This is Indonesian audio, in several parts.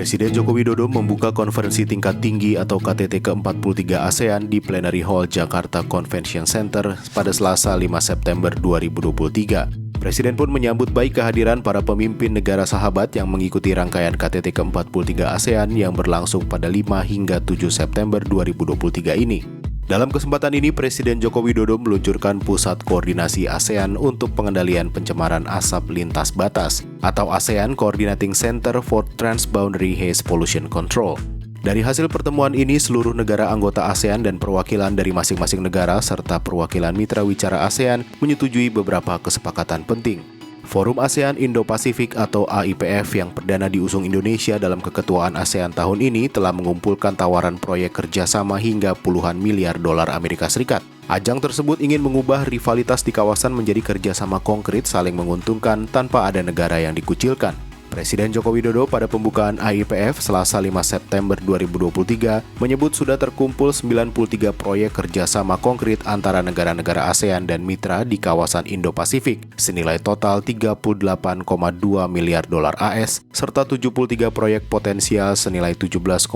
Presiden Joko Widodo membuka konferensi tingkat tinggi atau KTT ke-43 ASEAN di Plenary Hall Jakarta Convention Center pada Selasa 5 September 2023. Presiden pun menyambut baik kehadiran para pemimpin negara sahabat yang mengikuti rangkaian KTT ke-43 ASEAN yang berlangsung pada 5 hingga 7 September 2023 ini. Dalam kesempatan ini, Presiden Joko Widodo meluncurkan Pusat Koordinasi ASEAN untuk Pengendalian Pencemaran Asap Lintas Batas atau ASEAN Coordinating Center for Transboundary Haze Pollution Control. Dari hasil pertemuan ini, seluruh negara anggota ASEAN dan perwakilan dari masing-masing negara serta perwakilan mitra wicara ASEAN menyetujui beberapa kesepakatan penting. Forum ASEAN Indo-Pasifik atau AIPF yang perdana diusung Indonesia dalam keketuaan ASEAN tahun ini telah mengumpulkan tawaran proyek kerjasama hingga puluhan miliar dolar Amerika Serikat. Ajang tersebut ingin mengubah rivalitas di kawasan menjadi kerjasama konkret saling menguntungkan tanpa ada negara yang dikucilkan. Presiden Joko Widodo pada pembukaan AIPF Selasa 5 September 2023 menyebut sudah terkumpul 93 proyek kerjasama konkret antara negara-negara ASEAN dan mitra di kawasan Indo-Pasifik senilai total 38,2 miliar dolar AS serta 73 proyek potensial senilai 17,8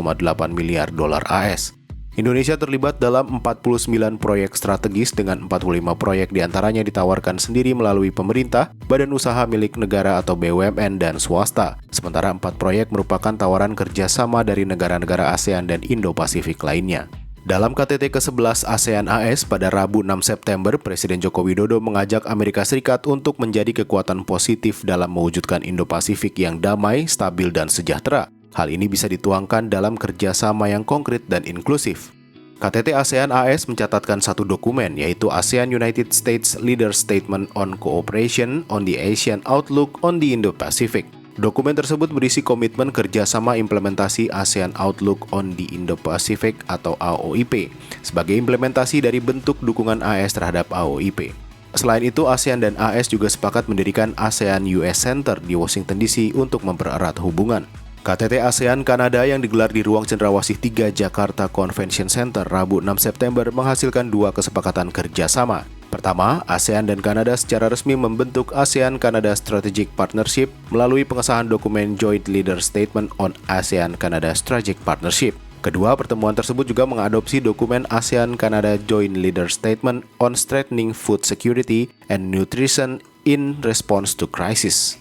miliar dolar AS. Indonesia terlibat dalam 49 proyek strategis dengan 45 proyek diantaranya ditawarkan sendiri melalui pemerintah, badan usaha milik negara atau BUMN, dan swasta. Sementara 4 proyek merupakan tawaran kerjasama dari negara-negara ASEAN dan Indo-Pasifik lainnya. Dalam KTT ke-11 ASEAN AS pada Rabu 6 September, Presiden Joko Widodo mengajak Amerika Serikat untuk menjadi kekuatan positif dalam mewujudkan Indo-Pasifik yang damai, stabil, dan sejahtera. Hal ini bisa dituangkan dalam kerjasama yang konkret dan inklusif. KTT ASEAN AS mencatatkan satu dokumen, yaitu ASEAN United States Leader Statement on Cooperation on the Asian Outlook on the Indo-Pacific. Dokumen tersebut berisi komitmen kerjasama implementasi ASEAN Outlook on the Indo-Pacific atau AOIP sebagai implementasi dari bentuk dukungan AS terhadap AOIP. Selain itu, ASEAN dan AS juga sepakat mendirikan ASEAN US Center di Washington DC untuk mempererat hubungan. KTT ASEAN Kanada yang digelar di Ruang Cendrawasih 3 Jakarta Convention Center Rabu 6 September menghasilkan 2 kesepakatan kerjasama. Pertama, ASEAN dan Kanada secara resmi membentuk ASEAN-Kanada Strategic Partnership melalui pengesahan dokumen Joint Leader Statement on ASEAN-Kanada Strategic Partnership. Kedua, pertemuan tersebut juga mengadopsi dokumen ASEAN-Kanada Joint Leader Statement on Strengthening Food Security and Nutrition in Response to Crisis.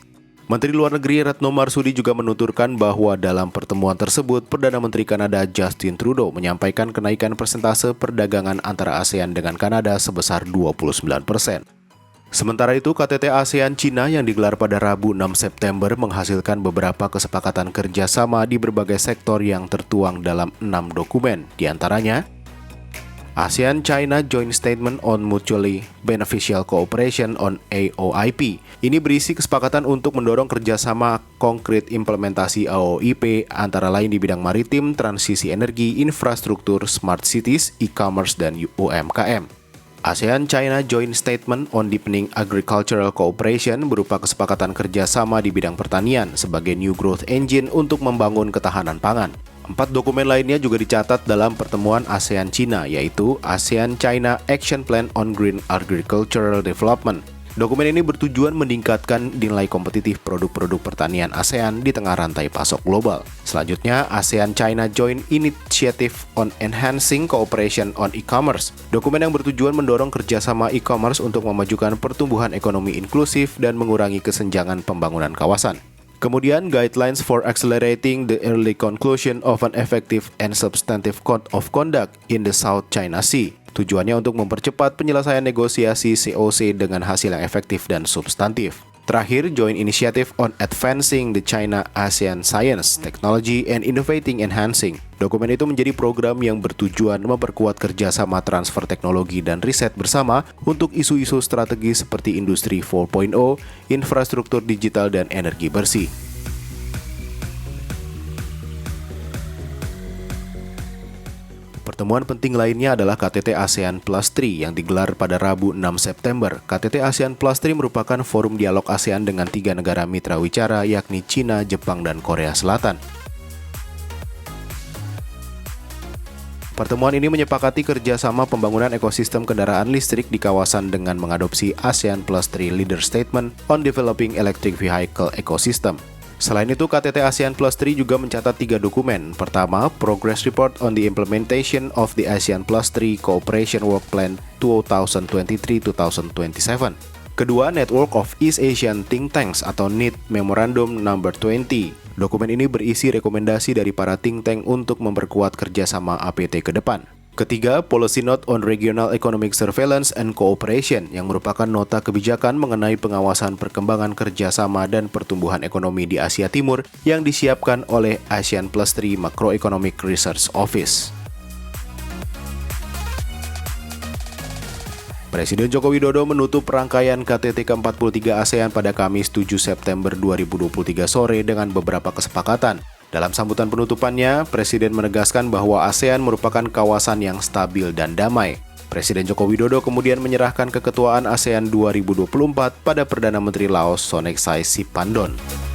Menteri Luar Negeri Retno Marsudi juga menuturkan bahwa dalam pertemuan tersebut, Perdana Menteri Kanada Justin Trudeau menyampaikan kenaikan persentase perdagangan antara ASEAN dengan Kanada sebesar 29%. Sementara itu, KTT ASEAN Cina yang digelar pada Rabu 6 September menghasilkan beberapa kesepakatan kerjasama di berbagai sektor yang tertuang dalam 6 dokumen, diantaranya ASEAN-China Joint Statement on Mutually Beneficial Cooperation on AOIP. Ini berisi kesepakatan untuk mendorong kerjasama konkret implementasi AOIP antara lain di bidang maritim, transisi energi, infrastruktur, smart cities, e-commerce, dan UMKM. ASEAN-China Joint Statement on Deepening Agricultural Cooperation berupa kesepakatan kerjasama di bidang pertanian sebagai new growth engine untuk membangun ketahanan pangan. 4 dokumen lainnya juga dicatat dalam pertemuan ASEAN-China, yaitu ASEAN-China Action Plan on Green Agricultural Development. Dokumen ini bertujuan meningkatkan nilai kompetitif produk-produk pertanian ASEAN di tengah rantai pasok global. Selanjutnya, ASEAN-China Joint Initiative on Enhancing Cooperation on E-Commerce. Dokumen yang bertujuan mendorong kerjasama e-commerce untuk memajukan pertumbuhan ekonomi inklusif dan mengurangi kesenjangan pembangunan kawasan. Kemudian, Guidelines for Accelerating the Early Conclusion of an Effective and Substantive Code of Conduct in the South China Sea. Tujuannya untuk mempercepat penyelesaian negosiasi COC dengan hasil yang efektif dan substantif. Terakhir, Joint Initiative on Advancing the China-ASEAN Science, Technology, and Innovating Enhancing. Dokumen itu menjadi program yang bertujuan memperkuat kerjasama transfer teknologi dan riset bersama untuk isu-isu strategis seperti Industri 4.0, infrastruktur digital, dan energi bersih. Pertemuan penting lainnya adalah KTT ASEAN Plus 3 yang digelar pada Rabu 6 September. KTT ASEAN Plus 3 merupakan forum dialog ASEAN dengan 3 negara mitra wicara yakni China, Jepang, dan Korea Selatan. Pertemuan ini menyepakati kerjasama pembangunan ekosistem kendaraan listrik di kawasan dengan mengadopsi ASEAN Plus 3 Leader Statement on Developing Electric Vehicle Ecosystem. Selain itu, KTT ASEAN Plus 3 juga mencatat 3 dokumen. Pertama, Progress Report on the Implementation of the ASEAN Plus 3 Cooperation Work Plan 2023-2027. Kedua, Network of East Asian Think Tanks atau NEAT Memorandum No. 20. Dokumen ini berisi rekomendasi dari para think tank untuk memperkuat kerjasama APT ke depan. Ketiga, Policy Note on Regional Economic Surveillance and Cooperation yang merupakan nota kebijakan mengenai pengawasan perkembangan kerjasama dan pertumbuhan ekonomi di Asia Timur yang disiapkan oleh ASEAN Plus 3 Macroeconomic Research Office. Presiden Joko Widodo menutup rangkaian KTT ke-43 ASEAN pada Kamis 7 September 2023 sore dengan beberapa kesepakatan. Dalam sambutan penutupannya, Presiden menegaskan bahwa ASEAN merupakan kawasan yang stabil dan damai. Presiden Joko Widodo kemudian menyerahkan keketuaan ASEAN 2024 pada Perdana Menteri Laos Sonexay Siphandone.